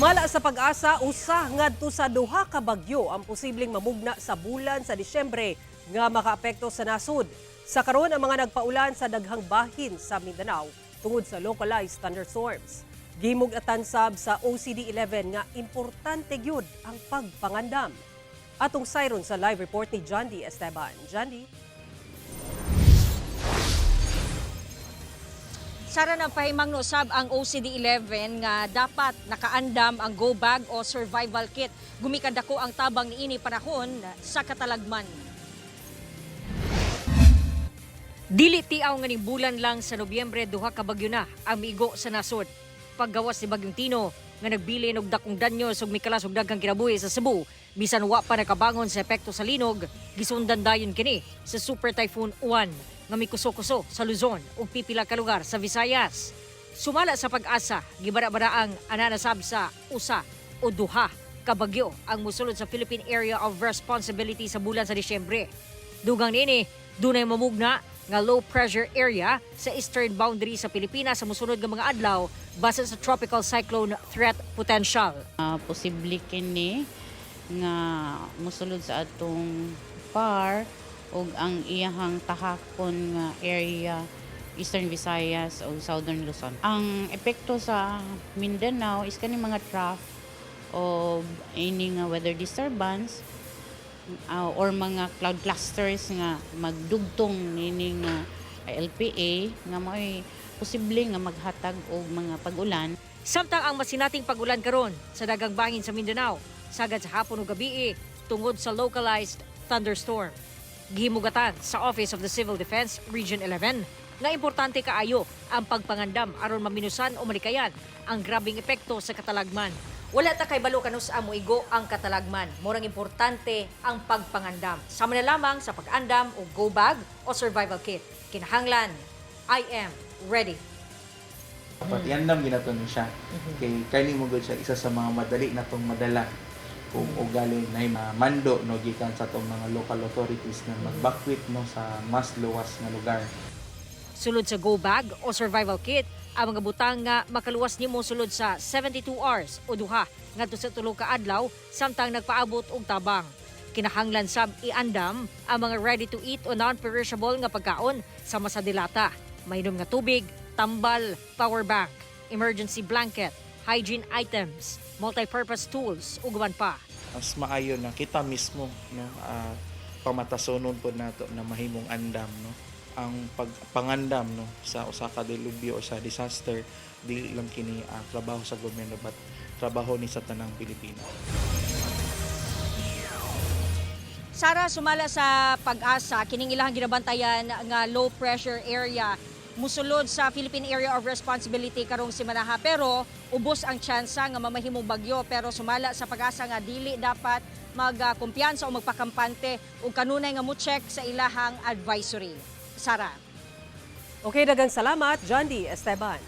Sumala sa pag-asa, usa ngadto sa duha ka bagyo ang posibleng mamugna sa bulan sa Disyembre nga makaapekto sa nasud. Sa karon ang mga nagpaulan sa daghang bahin sa Mindanao tungod sa localized thunderstorms. Gimug-atan sab sa OCD-11 nga importante gyud ang pagpangandam. Atong sayron sa live report ni John D. Esteban. John D. Sara ng pahimangno sab ang OCD-11 nga dapat nakaandam ang go bag o survival kit. Gumikan dako ang tabang niini panahon sa katalagman. Dili tiaw nga ning bulan lang sa Nobyembre duha ka bagyo na ang miigo sa nasod. Paggawas ni Bagyong Tino nga nagbilin og dakong danyo ug mikalas og daghang kinabuhi sa Cebu, bisan wa pa nakabangon sa epekto sa linog, gisundan dayon kini sa Super Typhoon Uwan nga mikuso-kuso sa Luzon ug pipila ka lugar sa Visayas. Sumala sa pag-asa, gibara-baraang ananasab sa usa o duha ka bagyo ang musulod sa Philippine Area of Responsibility sa bulan sa Disyembre. Dugang nini, dunay mamugna nga low pressure area sa eastern boundary sa Pilipinas sa musunod nga mga adlaw base sa tropical cyclone threat potential. Posible kini nga musulod sa atong far ug ang iyahang tahakon nga area Eastern Visayas o Southern Luzon. Ang epekto sa Mindanao is kani mga trough o any nga weather disturbance or mga cloud clusters nga magdugtong nining LPA nga may posible nga maghatag og mga pag-ulan. Samtang ang masinating pag-ulan karon sa daghang bangin sa Mindanao sagad sa hapon ug gabii tungod sa localized thunderstorm. Gihimugatan sa Office of the Civil Defense Region 11 nga importante kaayo ang pagpangandam aron maminusan o malikayan ang grabing epekto sa katalagman. Wala ta kay balo kanus amo igo ang katalagman. Murang importante ang pagpangandam. Sama na lamang sa pag-andam o go bag o survival kit. Kinahanglan, I am ready. Dapat iandam ginaton siya. Kay kani mo gud siya isa sa mga madali na tong madala kung ugali na mando no gikan sa tong mga local authorities na mag-evacuate no sa mas luwas nga lugar. Sulod sa go bag o survival kit, ang mga butang nga makaluwas nimo sulod sa 72 hours o duha ngadto sa tulo ka adlaw samtang nagpaabot og tabang. Kinahanglan sab iandam ang mga ready to eat o non-perishable nga pagkaon sama sa dilata, mainom nga tubig, tambal, power bank, emergency blanket, hygiene items, multi-purpose tools ug uban pa. Mas maayo na kita mismo no pamatasonon pod nato na mahimong andam no ang pagpangandam no sa usa ka delubyo o sa disaster dili lang kini trabaho sa gobyerno but trabaho ni sa tanang Pilipino. Sara, sumala sa pag-asa kining ilahang ginabantayan nga low pressure area musulod sa Philippine Area of Responsibility karong simanaha, pero ubos ang tsansa nga mamahimong bagyo, pero sumala sa pag-asa nga dili dapat magkumpiyansa o magpakampante ug kanunay nga mo-check sa ilahang advisory. Sara. Okay, daghang salamat, John D. Esteban.